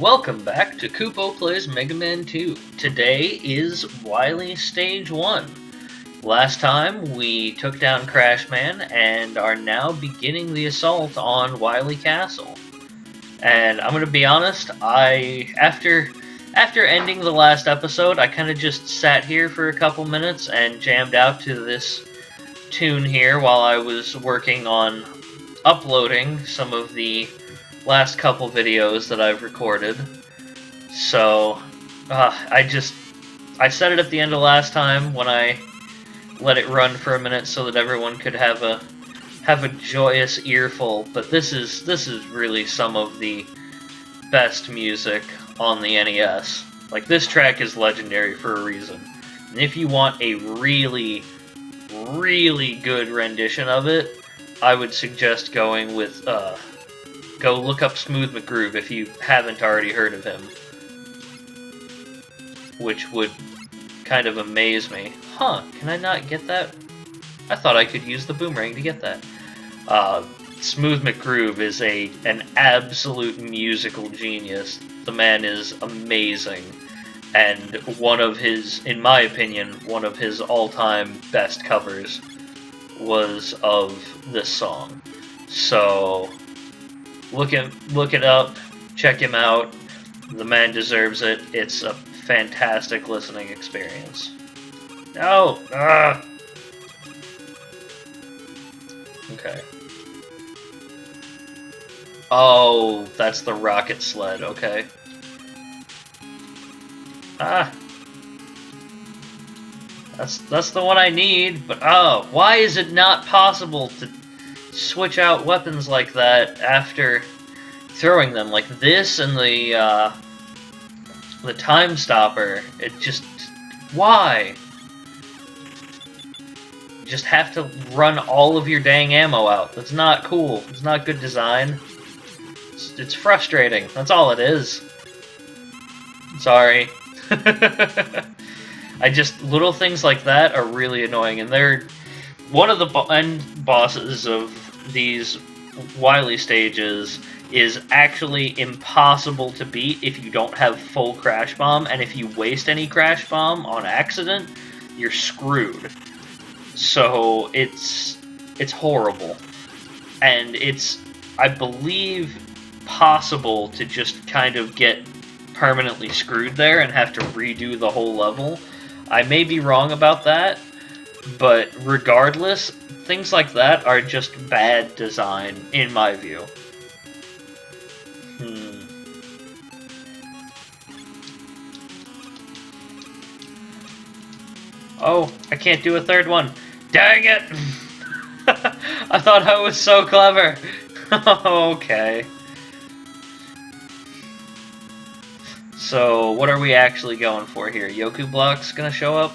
Welcome back to Kupo Plays Mega Man 2. Today is Wily Stage 1. Last time we took down Crash Man and are now beginning the assault on Wily Castle. And I'm gonna be honest, after ending the last episode, I kinda just sat here for a couple minutes and jammed out to this tune here while I was working on uploading some of the last couple videos that I've recorded. So, I set it at the end of last time when I let it run for a minute so that everyone could have a joyous earful. But this is really some of the best music on the NES. Like, this track is legendary for a reason. And if you want a really, really good rendition of it, I would suggest going with, go look up Smooth McGroove if you haven't already heard of him. Which would kind of amaze me. Huh, can I not get that? I thought I could use the boomerang to get that. Smooth McGroove is an absolute musical genius. The man is amazing. And one of his, in my opinion, one of his all-time best covers was of this song. So, look it up, check him out. The man deserves it. It's a fantastic listening experience. No! Okay. Oh, that's the rocket sled, okay. That's the one I need, but why is it not possible to switch out weapons like that after throwing them? Like this and the time stopper. It just... why? You just have to run all of your dang ammo out. That's not cool. It's not good design. It's frustrating. That's all it is. Sorry. Little things like that are really annoying, and they're one of the end bosses of these Wily stages is actually impossible to beat if you don't have full Crash Bomb, and if you waste any Crash Bomb on accident, you're screwed. So it's horrible. And it's, I believe, possible to just kind of get permanently screwed there and have to redo the whole level. I may be wrong about that, but regardless, things like that are just bad design, in my view. Oh, I can't do a third one. Dang it! I thought I was so clever. Okay. So, what are we actually going for here? Yoku Block's gonna show up?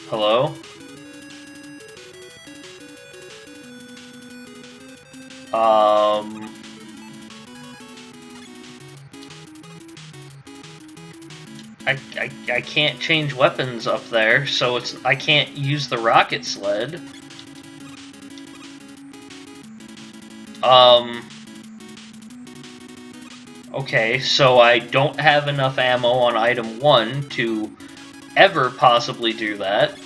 Hello? I can't change weapons up there, so I can't use the rocket sled. Okay, so I don't have enough ammo on item 1 to ever possibly do that.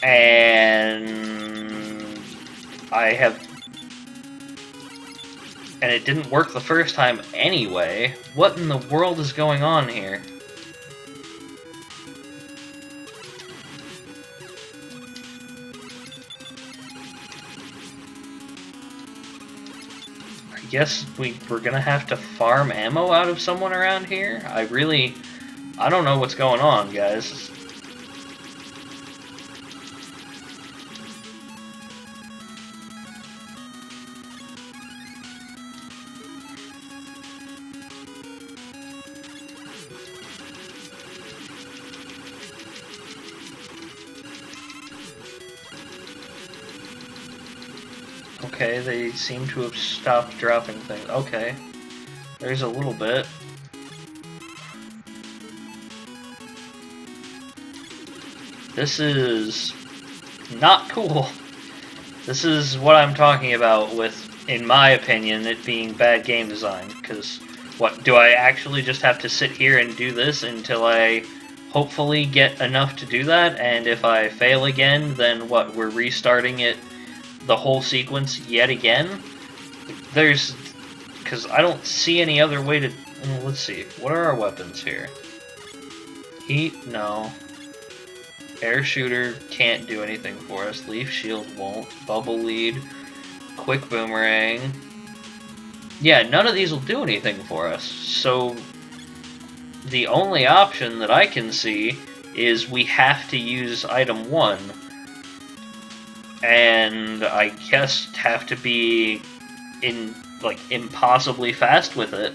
And and it didn't work the first time anyway. What in the world is going on here? I guess we're gonna have to farm ammo out of someone around here? I don't know what's going on, guys. Okay, they seem to have stopped dropping things. Okay. There's a little bit. This is not cool. This is what I'm talking about with, in my opinion, it being bad game design. Because, what, do I actually just have to sit here and do this until I hopefully get enough to do that? And if I fail again, then what, we're restarting it, the whole sequence yet again? There's... Because I don't see any other way to... Let's see, what are our weapons here? Heat? No. Air shooter can't do anything for us. Leaf shield won't. Bubble lead. Quick boomerang. Yeah, none of these will do anything for us. So the only option that I can see is we have to use item 1. And I guess have to be impossibly fast with it.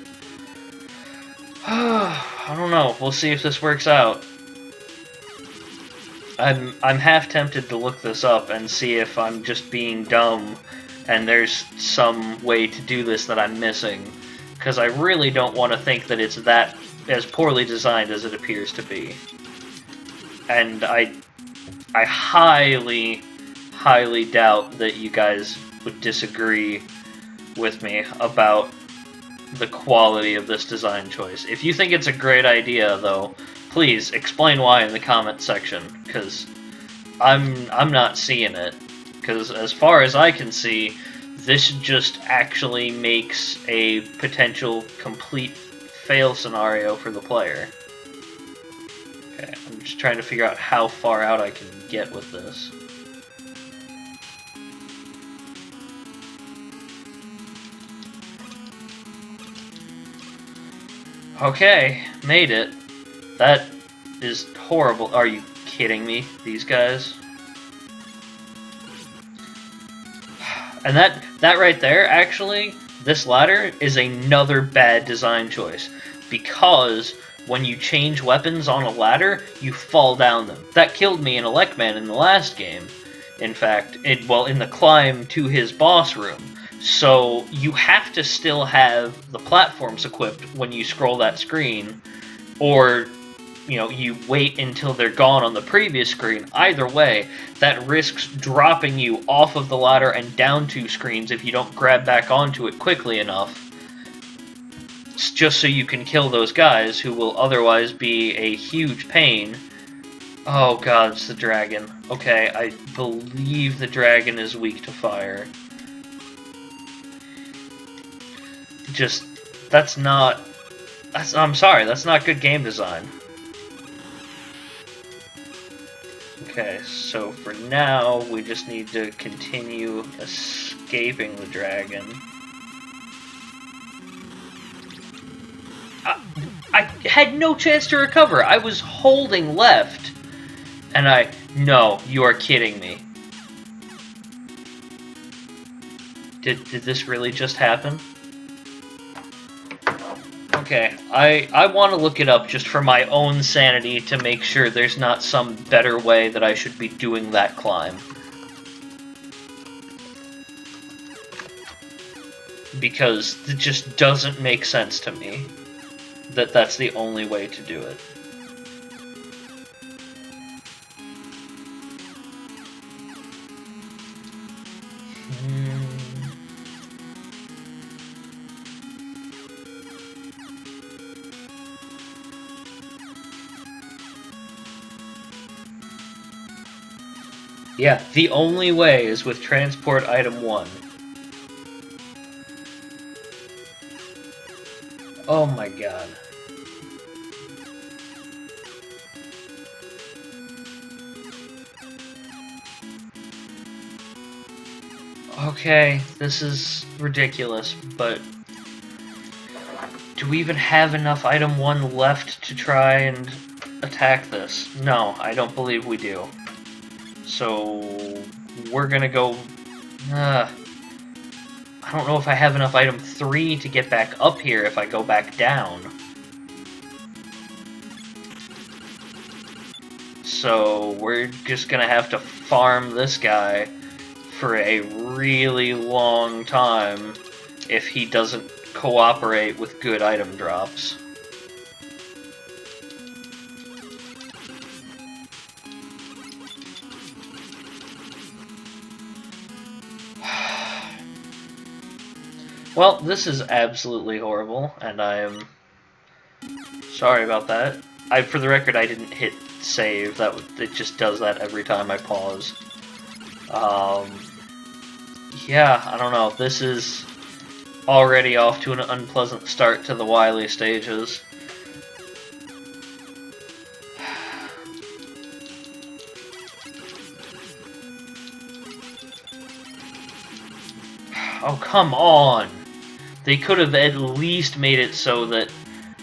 I don't know. We'll see if this works out. I'm half tempted to look this up and see if I'm just being dumb and there's some way to do this that I'm missing, because I really don't want to think that it's that as poorly designed as it appears to be. And I highly, highly doubt that you guys would disagree with me about the quality of this design choice. If you think it's a great idea, though, please explain why in the comment section, because I'm not seeing it. Because as far as I can see, this just actually makes a potential complete fail scenario for the player. Okay, I'm just trying to figure out how far out I can get with this. Okay, made it. That is horrible. Are you kidding me? These guys? And that right there, actually, this ladder is another bad design choice. Because when you change weapons on a ladder, you fall down them. That killed me in Electman in the last game. In fact, in the climb to his boss room. So you have to still have the platforms equipped when you scroll that screen, or you wait until they're gone on the previous screen. Either way, that risks dropping you off of the ladder and down 2 screens if you don't grab back onto it quickly enough, just so you can kill those guys who will otherwise be a huge pain. Oh god, it's the dragon. Okay, I believe the dragon is weak to fire. I'm sorry, that's not good game design. Okay, so for now, we just need to continue escaping the dragon. I had no chance to recover. I was holding left. And no, you are kidding me. Did this really just happen? Okay, I want to look it up just for my own sanity to make sure there's not some better way that I should be doing that climb. Because it just doesn't make sense to me that that's the only way to do it. Yeah, the only way is with transport item 1. Oh my god. Okay, this is ridiculous, but do we even have enough item 1 left to try and attack this? No, I don't believe we do. So we're gonna go... I don't know if I have enough item 3 to get back up here if I go back down. So we're just gonna have to farm this guy for a really long time if he doesn't cooperate with good item drops. Well, this is absolutely horrible, and I am sorry about that. For the record, I didn't hit save. It just does that every time I pause. Yeah, I don't know. This is already off to an unpleasant start to the Wily stages. Oh, come on! They could have at least made it so that,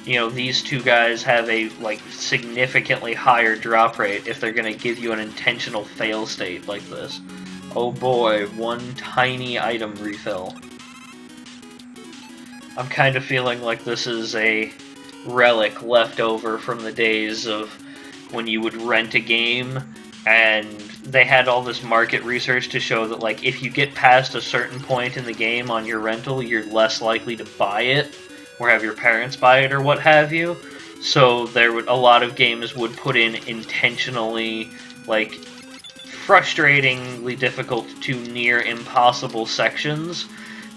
you know, these two guys have a, like, significantly higher drop rate if they're gonna give you an intentional fail state like this. Oh boy, one tiny item refill. I'm kind of feeling like this is a relic left over from the days of when you would rent a game and they had all this market research to show that, like, if you get past a certain point in the game on your rental, you're less likely to buy it or have your parents buy it or what have you. So a lot of games would put in intentionally, like, frustratingly difficult to near impossible sections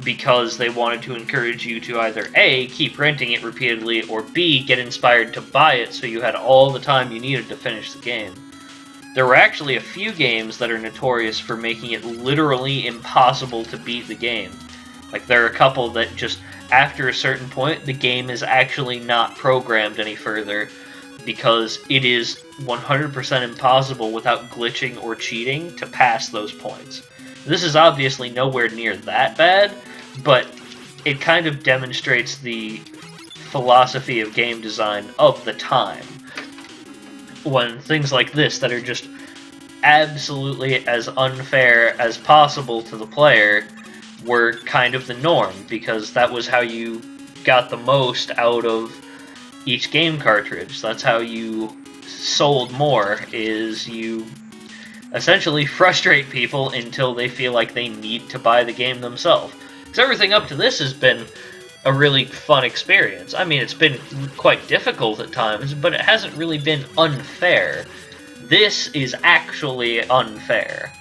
because they wanted to encourage you to either A, keep renting it repeatedly, or B, get inspired to buy it so you had all the time you needed to finish the game. There were actually a few games that are notorious for making it literally impossible to beat the game. Like, there are a couple that just, after a certain point, the game is actually not programmed any further because it is 100% impossible without glitching or cheating to pass those points. This is obviously nowhere near that bad, but it kind of demonstrates the philosophy of game design of the time. When things like this that are just absolutely as unfair as possible to the player were kind of the norm, because that was how you got the most out of each game cartridge. That's how you sold more, is you essentially frustrate people until they feel like they need to buy the game themselves. Because everything up to this has been a really fun experience. I mean, it's been quite difficult at times, but it hasn't really been unfair. This is actually unfair.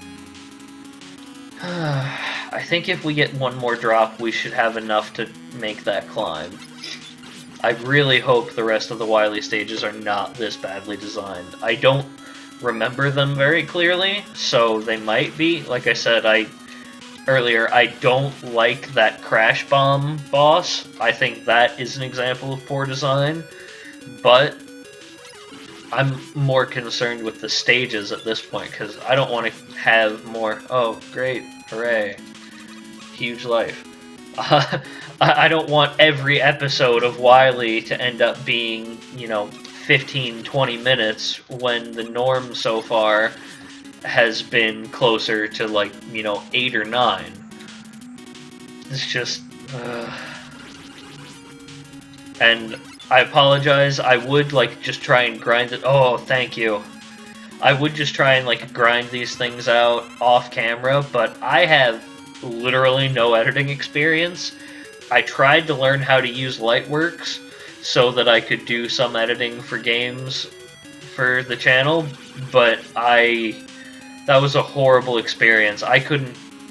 I think if we get one more drop, we should have enough to make that climb. I really hope the rest of the Wily stages are not this badly designed. I don't remember them very clearly, so they might be. Like I said earlier, I don't like that Crash Bomb boss. I think that is an example of poor design, but I'm more concerned with the stages at this point, because I don't want to have more... Oh, great. Hooray. Huge life. I don't want every episode of Wily to end up being, 15-20 minutes, when the norm so far has been closer to, 8 or 9. It's just... And I apologize, I would, just try and grind it... Oh, thank you. I would just try and, grind these things out off camera, but I have literally no editing experience. I tried to learn how to use Lightworks so that I could do some editing for games for the channel, but that was a horrible experience.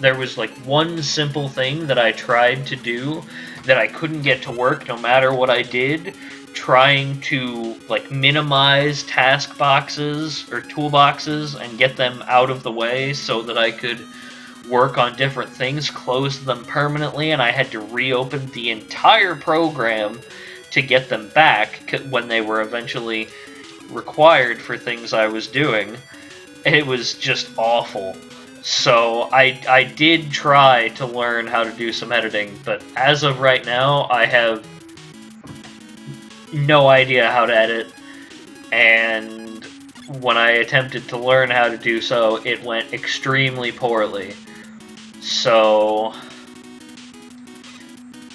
There was one simple thing that I tried to do that I couldn't get to work no matter what I did, trying to minimize task boxes or toolboxes and get them out of the way so that I could work on different things, closed them permanently, and I had to reopen the entire program to get them back when they were eventually required for things I was doing. It was just awful. So I did try to learn how to do some editing, but as of right now, I have no idea how to edit, and when I attempted to learn how to do so, it went extremely poorly. So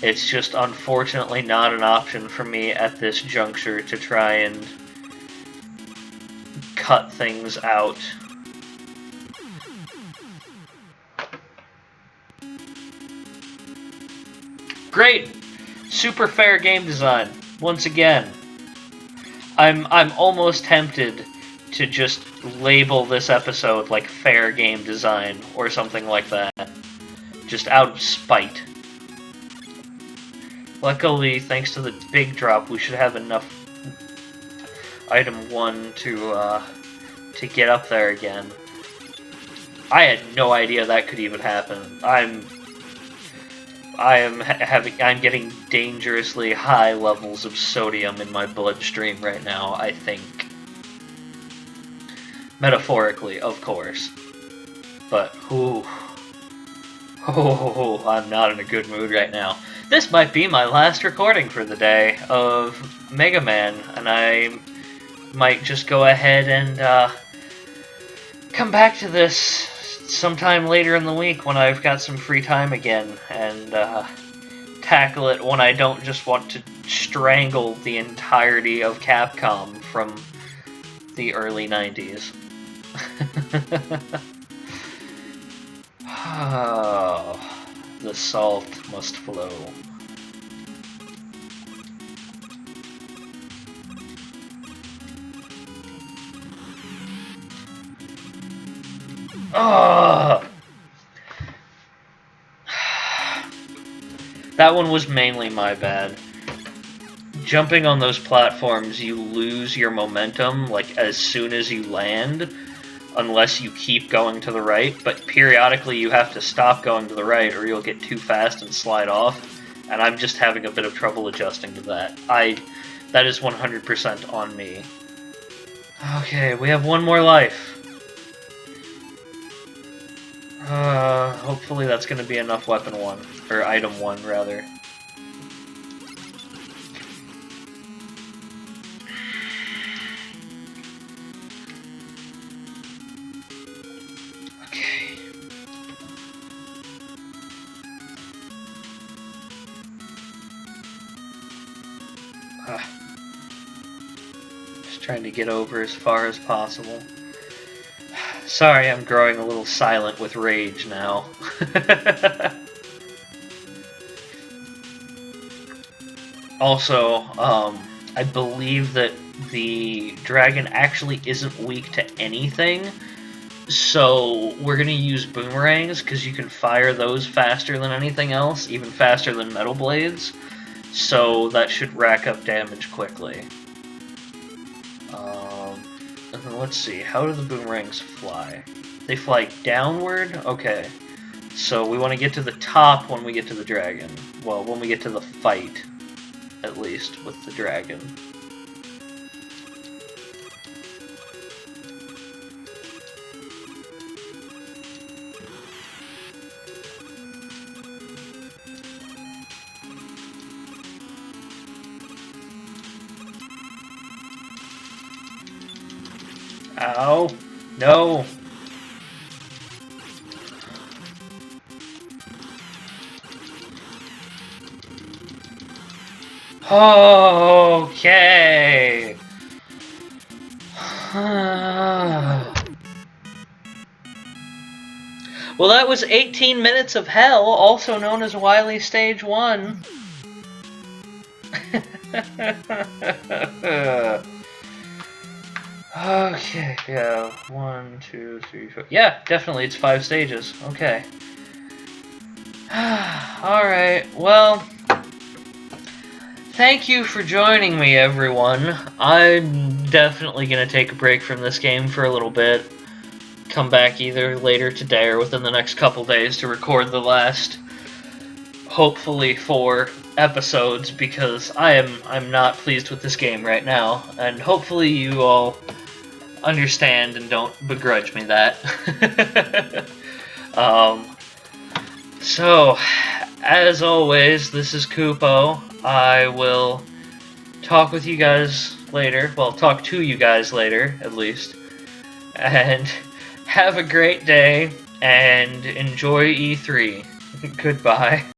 it's just unfortunately not an option for me at this juncture to try and cut things out. Great! Super fair game design, once again. I'm almost tempted to just label this episode like fair game design or something like that. Just out of spite. Luckily, thanks to the big drop, we should have enough item 1 to get up there again. I had no idea that could even happen. I'm getting dangerously high levels of sodium in my bloodstream right now, I think. Metaphorically, of course. But, ooh. Oh, I'm not in a good mood right now. This might be my last recording for the day of Mega Man, and I might just go ahead and come back to this sometime later in the week when I've got some free time again, and tackle it when I don't just want to strangle the entirety of Capcom from the early 90s. Oh, the salt must flow. Oh! That one was mainly my bad. Jumping on those platforms, you lose your momentum, like, as soon as you land, unless you keep going to the right, but periodically you have to stop going to the right or you'll get too fast and slide off, and I'm just having a bit of trouble adjusting to that. That is 100% on me. Okay, we have one more life. Hopefully that's gonna be enough weapon 1, or item 1, rather. Just trying to get over as far as possible. Sorry, I'm growing a little silent with rage now. Also, I believe that the dragon actually isn't weak to anything, so we're gonna use boomerangs, because you can fire those faster than anything else, even faster than metal blades, so that should rack up damage quickly. And then let's see, how do the boomerangs fly? They fly downward? Okay. So we want to get to the top when we get to the dragon. Well, when we get to the fight, at least, with the dragon. Ow! No! Okay! Well, that was 18 minutes of hell, also known as Wily Stage 1. Okay, yeah, 1, 2, 3, 4. Yeah, definitely, it's 5 stages. Okay. Alright, well, thank you for joining me, everyone. I'm definitely gonna take a break from this game for a little bit. Come back either later today or within the next couple days to record the last, hopefully, 4 episodes, because I'm not pleased with this game right now, and hopefully you all understand and don't begrudge me that. So, as always, this is Kupo. I will talk with you guys later. Well, talk to you guys later, at least. And have a great day, and enjoy E3. Goodbye.